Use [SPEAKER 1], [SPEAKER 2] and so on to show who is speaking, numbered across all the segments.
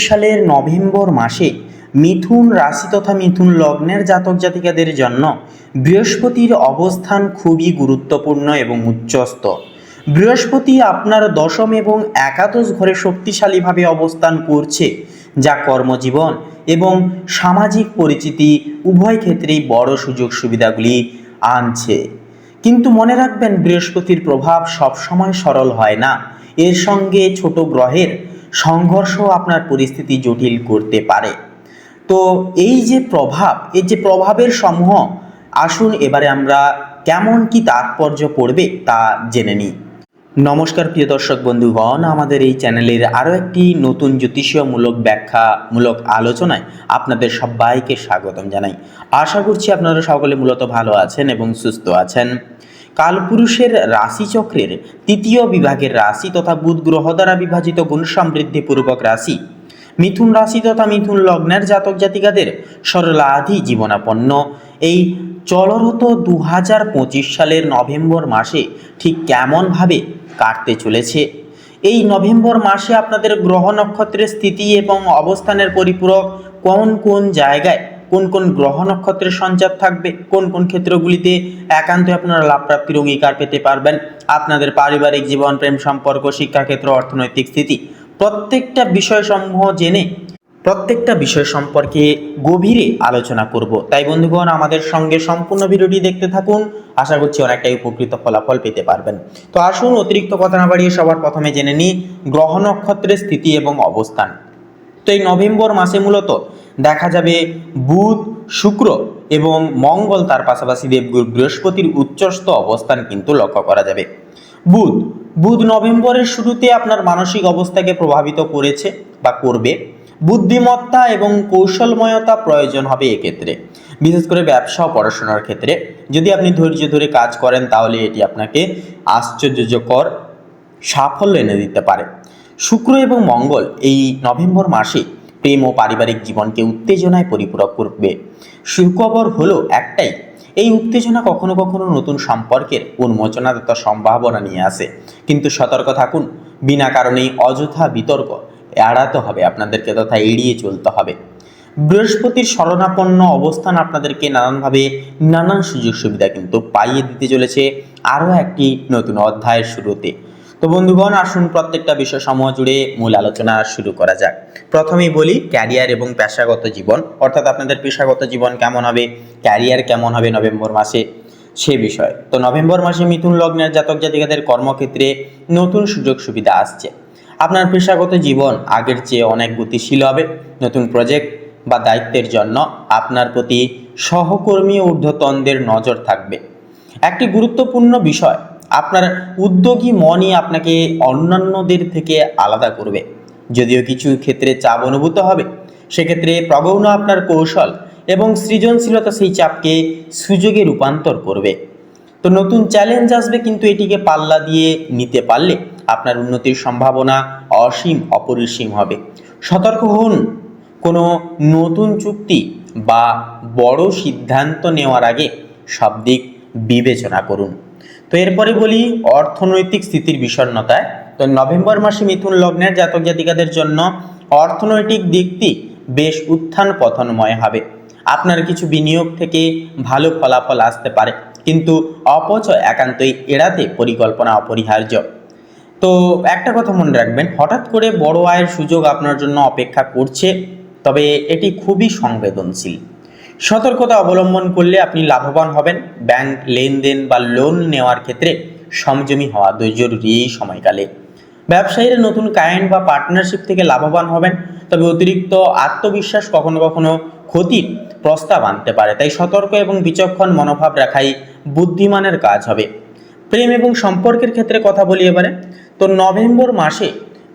[SPEAKER 1] সালের নভেম্বর মাসে মিথুন রাশি তথা মিথুন লগ্নের জাতক জাতিকাদের জন্য বৃহস্পতির অবস্থান খুবই গুরুত্বপূর্ণ এবং উচ্চস্থ। বৃহস্পতি আপনার দশম এবং একাদশ ঘরে শক্তিশালীভাবে অবস্থান করছে, যা কর্মজীবন এবং সামাজিক পরিচিতি উভয় ক্ষেত্রেই বড় সুযোগ সুবিধাগুলি আনছে। কিন্তু মনে রাখবেন, বৃহস্পতির প্রভাব সবসময় সরল হয় না। এর সঙ্গে ছোট গ্রহের সংঘর্ষ আপনার পরিস্থিতি জটিল করতে পারে। তো এই যে প্রভাবের সমূহ, আসুন এবারে আমরা কেমন কি তাৎপর্য পড়বে তা জেনে নিই। নমস্কার প্রিয় দর্শক বন্ধুগণ, আমাদের এই চ্যানেলের আরও একটি নতুন জ্যোতিষীয়মূলক ব্যাখ্যামূলক আলোচনায় আপনাদের সবাইকে স্বাগতম জানাই। আশা করছি আপনারা সকলে মূলত ভালো আছেন এবং সুস্থ আছেন। কালপুরুষের রাশিচক্রের তৃতীয় বিভাগের রাশি তথা বুধ গ্রহ দ্বারা বিভাজিত গুণ সমৃদ্ধিপূর্বক রাশি মিথুন রাশি তথা মিথুন লগ্নের জাতক জাতিকাদের সরলাধি জীবনাপন্ন এই চলরত 2025 সালের নভেম্বর মাসে ঠিক কেমনভাবে কাটতে চলেছে। এই নভেম্বর মাসে আপনাদের গ্রহ নক্ষত্রের স্থিতি এবং অবস্থানের পরিপূরক কোন কোন জায়গায় কোন কোন গ্রহ নক্ষত্রের সঞ্চার থাকবে, কোন কোন ক্ষেত্রগুলিতে একান্ত আপনারা লাভপ্রাপ্তির অঙ্গীকার পেতে পারবেন, আপনাদের পারিবারিক জীবন, প্রেম সম্পর্ক, শিক্ষাক্ষেত্র, অর্থনৈতিক স্থিতি, প্রত্যেকটা বিষয়সমূহ জেনে প্রত্যেকটা বিষয় সম্পর্কে গভীরে আলোচনা করব। তাই বন্ধুগণ, আমাদের সঙ্গে সম্পূর্ণ ভিডিওটি দেখতে থাকুন। আশা করছি অনেকটাই উপকৃত ফলাফল পেতে পারবেন। তো আসুন অতিরিক্ত কথা না বাড়িয়ে সবার প্রথমে জেনে নিই গ্রহ নক্ষত্রের স্থিতি এবং অবস্থান। তো এই নভেম্বর মাসে মূলত দেখা যাবে বুধ, শুক্র এবং মঙ্গল, তার পাশাপাশি দেবগুরু বৃহস্পতির উচ্চস্থ অবস্থান কিন্তু লক্ষ্য করা যাবে। বুধ নভেম্বরের শুরুতে আপনার মানসিক অবস্থাকে প্রভাবিত করেছে বা করবে। বুদ্ধিমত্তা এবং কৌশলময়তা প্রয়োজন হবে এক্ষেত্রে, বিশেষ করে ব্যবসা ও পড়াশোনার ক্ষেত্রে। যদি আপনি ধৈর্য ধরে কাজ করেন তাহলে এটি আপনাকে আশ্চর্যকর সাফল্য এনে দিতে পারে। শুক্র এবং মঙ্গল এই নভেম্বর মাসে প্রেম ও পারিবারিক জীবনকে উত্তেজনায় পরিপূরক করবে। সুখবর হলো একটাই, এই উত্তেজনা কখনো কখনো নতুন সম্পর্কের উন্মোচনা তথা সম্ভাবনা নিয়ে আসে। কিন্তু সতর্ক থাকুন, বিনা কারণেই অযথা বিতর্ক এড়াতে হবে আপনাদেরকে তথা এড়িয়ে চলতে হবে। বৃহস্পতির শরণাপন্ন অবস্থান আপনাদেরকে নানান সুযোগ সুবিধা কিন্তু পাইয়ে দিতে চলেছে আরও একটি নতুন অধ্যায়ের শুরুতে। তো বন্ধুগণ, আসুন প্রত্যেকটা বিষয় সমূহ জুড়ে মূল আলোচনা শুরু করা যাক। প্রথমেই বলি ক্যারিয়ার এবং পেশাগত জীবন, অর্থাৎ আপনাদের পেশাগত জীবন কেমন হবে, ক্যারিয়ার কেমন হবে নভেম্বর মাসে, সে বিষয়। তো নভেম্বর মাসে মিথুন লগ্নের জাতক জাতিকাদের কর্মক্ষেত্রে নতুন সুযোগ সুবিধা আসছে। আপনার পেশাগত জীবন আগের চেয়ে অনেক গতিশীল হবে। নতুন প্রজেক্ট বা দায়িত্বের জন্য আপনার প্রতি সহকর্মী ও ঊর্ধ্বতনদের নজর থাকবে। একটি গুরুত্বপূর্ণ বিষয়, আপনার উদ্যোগী মনই আপনাকে অন্যান্যদের থেকে আলাদা করবে। যদিও কিছু ক্ষেত্রে চাপ অনুভূত হবে, সেক্ষেত্রে প্রগৌণ আপনার কৌশল এবং সৃজনশীলতা সেই চাপকে সুযোগে রূপান্তর করবে। তো নতুন চ্যালেঞ্জ আসবে, কিন্তু এটিকে পাল্লা দিয়ে নিতে পারলে আপনার উন্নতির সম্ভাবনা অপরিসীম হবে। সতর্ক হন, কোনো নতুন চুক্তি বা বড় সিদ্ধান্ত নেওয়ার আগে সব দিক বিবেচনা করুন। তো এরপরে বলি অর্থনৈতিক স্থিতির বিষণ্ণতায়। তো নভেম্বর মাসে মিথুন লগ্নের জাতক জাতিকাদের জন্য অর্থনৈতিক দিকটি বেশ উত্থান পতনময় হবে। আপনার কিছু বিনিয়োগ থেকে ভালো ফলাফল আসতে পারে, কিন্তু অপচয় একান্তই এড়াতে পরিকল্পনা অপরিহার্য। তো একটা কথা মনে রাখবেন, হঠাৎ করে বড় আয়ের সুযোগ আপনার জন্য অপেক্ষা করছে, তবে এটি খুবই সংবেদনশীল। সতর্কতা অবলম্বন করলে আপনি লাভবান হবেন। ব্যাংক লেনদেন বা লোন নেওয়ার ক্ষেত্রে সংযমী হওয়া জরুরি এই সময়কালে। ব্যবসায়ীরা নতুন ক্লায়েন্ট বা পার্টনারশিপ থেকে লাভবান হবেন, তবে অতিরিক্ত আত্মবিশ্বাস কখনো কখনো ক্ষতির প্রস্তাব আনতে পারে। তাই সতর্ক এবং বিচক্ষণ মনোভাব রাখাই বুদ্ধিমানের কাজ হবে। প্রেম এবং সম্পর্কের ক্ষেত্রে কথা বলি এবারে। তো নভেম্বর মাসে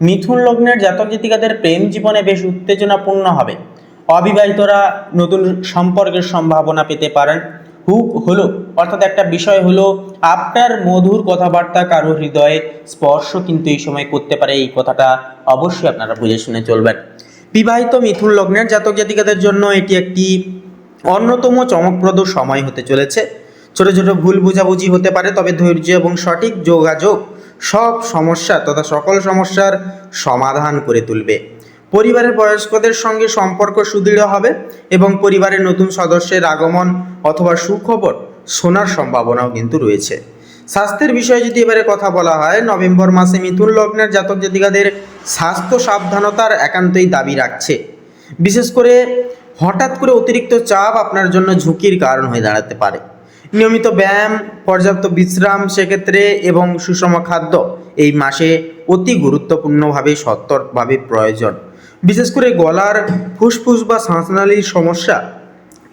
[SPEAKER 1] মিথুন লগ্নের জাতক জাতিকাদের প্রেম জীবনে বেশ উত্তেজনাপূর্ণ হবে। অবিবাহিতরা নতুন সম্পর্কের সম্ভাবনা পেতে পারেন। অর্থাৎ একটা বিষয় হলো, আপনার মধুর কথাবার্তা কারো হৃদয়ে স্পর্শ কিন্তু এই সময় করতে পারে। এই কথাটা অবশ্যই আপনারা বুঝে শুনে চলবেন। বিবাহিত মিথুন লগ্নের জাতক জাতিকাদের জন্য এটি একটি অন্যতম চমকপ্রদ সময় হতে চলেছে। ছোট ছোট ভুল বোঝাবুঝি হতে পারে, তবে ধৈর্য এবং সঠিক যোগাযোগ সব সমস্যা তথা সকল সমস্যার সমাধান করে তুলবে। পরিবারের বয়স্কদের সঙ্গে সম্পর্ক সুদৃঢ় হবে এবং পরিবারের নতুন সদস্যের আগমন অথবা সুখবর শোনার সম্ভাবনাও কিন্তু রয়েছে। স্বাস্থ্যের বিষয়ে যদি এবারে কথা বলা হয়, নভেম্বর মাসে মিথুন লগ্নের জাতক জাতিকাদের স্বাস্থ্য সাবধানতার একান্তই দাবি রাখছে। বিশেষ করে হঠাৎ করে অতিরিক্ত চাপ আপনার জন্য ঝুঁকির কারণ হয়ে দাঁড়াতে পারে। নিয়মিত ব্যায়াম, পর্যাপ্ত বিশ্রাম সেক্ষেত্রে এবং সুষম খাদ্য এই মাসে অতি গুরুত্বপূর্ণভাবে সতর্কভাবে প্রয়োজন। বিশেষ করে গলার, ফুসফুস বা শ্বাসনালীর সমস্যা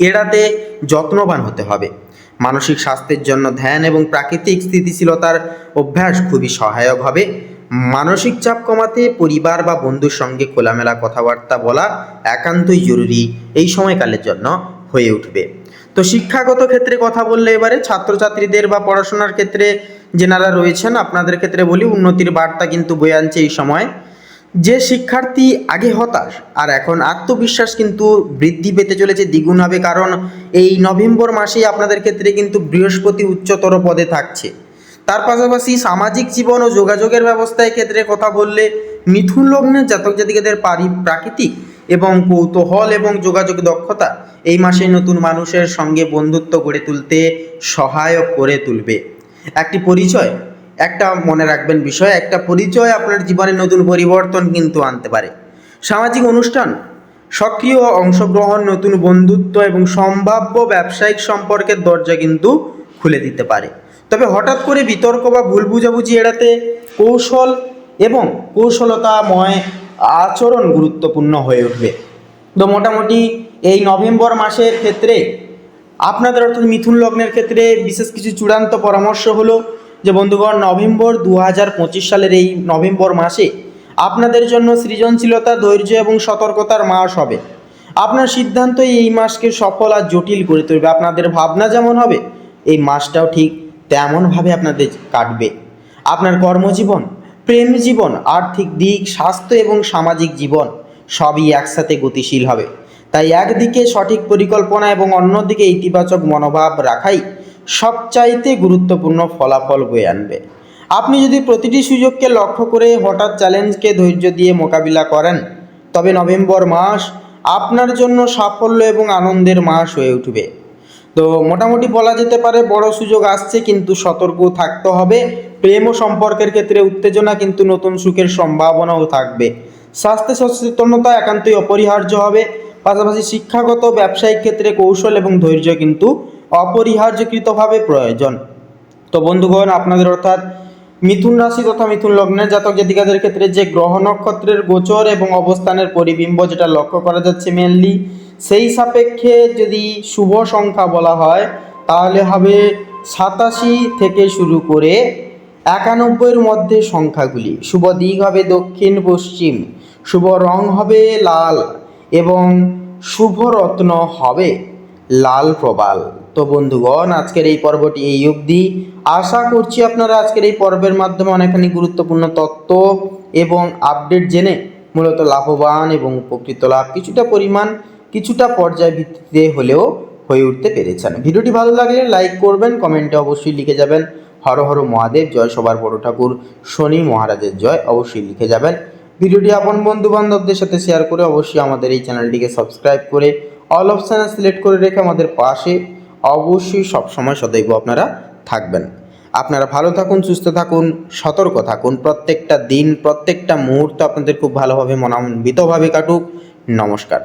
[SPEAKER 1] এড়াতে যত্নবান হতে হবে। মানসিক স্বাস্থ্যের জন্য ধ্যান এবং প্রাকৃতিক স্থিতিশীলতার অভ্যাস খুবই সহায়ক হবে। মানসিক চাপ কমাতে পরিবার বা বন্ধুর সঙ্গে খোলামেলা কথাবার্তা বলা একান্তই জরুরি এই সময়কালের জন্য হয়ে উঠবে। তো শিক্ষাগত ক্ষেত্রে কথা বললে এবারে ছাত্রছাত্রীদের বা পড়াশোনার ক্ষেত্রে যেনারা রয়েছেন আপনাদের ক্ষেত্রে বলি, উন্নতির বার্তা কিন্তু বয়ে আনছে এই সময়। যে শিক্ষার্থী আগে হতাশ আর এখন আত্মবিশ্বাস কিন্তু বৃদ্ধি পেতে চলেছে, দ্বিগুণ হবে। কারণ এই নভেম্বর মাসেই আপনাদের ক্ষেত্রে কিন্তু বৃহস্পতি উচ্চতর পদে থাকছে। তার পাশাপাশি সামাজিক জীবন ও যোগাযোগের ব্যবস্থায় ক্ষেত্রে কথা বললে মিথুন লগ্নের জাতক জাতিকাদের প্রাকৃতিক এবং কৌতূহল এবং যোগাযোগ দক্ষতা এই মাসে নতুন মানুষের সঙ্গে বন্ধুত্ব গড়ে তুলতে সহায়ক করে তুলবে। একটি পরিচয়, একটা মনে রাখবেন বিষয়, একটা পরিচয় আপনার জীবনে নতুন পরিবর্তন কিন্তু আনতে পারে। সামাজিক অনুষ্ঠান, সক্রিয় অংশগ্রহণ নতুন বন্ধুত্ব এবং সম্ভাব্য ব্যবসায়িক সম্পর্কের দরজা কিন্তু খুলে দিতে পারে। তবে হঠাৎ করে বিতর্ক বা ভুল বুঝাবুঝি এড়াতে কৌশল এবং কৌশলতাময় আচরণ গুরুত্বপূর্ণ হয়ে উঠবে। তো মোটামুটি এই নভেম্বর মাসের ক্ষেত্রে আপনাদের অর্থাৎ মিথুন লগ্নের ক্ষেত্রে বিশেষ কিছু চূড়ান্ত পরামর্শ হলো যে বন্ধুগণ, নভেম্বর 2025 সালের এই নভেম্বর মাসে আপনাদের জন্য সৃজনশীলতা, ধৈর্য এবং সতর্কতার মাস হবে। আপনার সিদ্ধান্তই এই মাসকে সফল আর জটিল করে তুলবে। আপনাদের ভাবনা যেমন হবে এই মাসটাও ঠিক তেমনভাবে আপনাদের কাটবে। আপনার কর্মজীবন, প্রেম জীবন, আর্থিক দিক, স্বাস্থ্য এবং সামাজিক জীবন সবই একসাথে গতিশীল হবে। তাই একদিকে সঠিক পরিকল্পনা এবং অন্যদিকে ইতিবাচক মনোভাব রাখাই সবচাইতে গুরুত্বপূর্ণ ফলাফল বয়ে আনবে। আপনি যদি প্রতিটি সুযোগকে লক্ষ্য করে হঠাৎ চ্যালেঞ্জকে ধৈর্য দিয়ে মোকাবিলা করেন, তবে নভেম্বর মাস আপনার জন্য সাফল্য এবং আনন্দের মাস হয়ে উঠবে। তো মোটামুটি বলা যেতে পারে বড় সুযোগ আসছে, কিন্তু সতর্ক থাকতে হবে। প্রেম ও সম্পর্কের ক্ষেত্রে উত্তেজনা, কিন্তু নতুন সুখের সম্ভাবনাও থাকবে। স্বাস্থ্য সচেতনতা একান্তই অপরিহার্য হবে। পাশাপাশি শিক্ষাগত, ব্যবসায়িক ক্ষেত্রে কৌশল এবং ধৈর্য কিন্তু অপরিহার্যকৃতভাবে প্রয়োজন। তো বন্ধুগণ, আপনাদের অর্থাৎ মিথুন রাশি তথা মিথুন লগ্নের জাতক জাতিকাদের ক্ষেত্রে যে গ্রহ নক্ষত্রের গোচর এবং অবস্থানের পরিবিম্ব যেটা লক্ষ্য করা যাচ্ছে মেনলি, সেই সাপেক্ষে যদি শুভ সংখ্যা বলা হয় তাহলে হবে 87 থেকে শুরু করে 91-এর মধ্যে সংখ্যাগুলি। শুভ দিক হবে দক্ষিণ পশ্চিম, শুভ রং হবে লাল এবং শুভ রত্ন হবে লাল প্রবাল। তো বন্ধুগণ, আজকের এই পর্বটি এই অবধি। আশা করছি আপনারা আজকের এই পর্বের মাধ্যমে অনেকখানি গুরুত্বপূর্ণ তথ্য এবং আপডেট জেনে মূলত লাভবান এবং উপকৃত লাভ কিছুটা পর্যায় ভিত্তিতে হলেও হয়ে উঠতে পেরেছেন। ভিডিওটি ভালো লাগলে লাইক করবেন, কমেন্টে অবশ্যই লিখে যাবেন হর হর মহাদেব জয়, সবার বড় ঠাকুর শনি মহারাজের জয় অবশ্যই লিখে যাবেন। ভিডিওটি আপন বন্ধু বান্ধবদের সাথে শেয়ার করে অবশ্যই আমাদের এই চ্যানেলটিকে সাবস্ক্রাইব করে অল অপশানে সিলেক্ট করে রেখে আমাদের পাশে অবশ্যই সবসময় সদৈব আপনারা থাকবেন। আপনারা ভালো থাকুন, সুস্থ থাকুন, সতর্ক থাকুন। প্রত্যেকটা দিন, প্রত্যেকটা মুহূর্ত আপনাদের খুব ভালোভাবে মনান্বিতভাবে কাটুক। নমস্কার।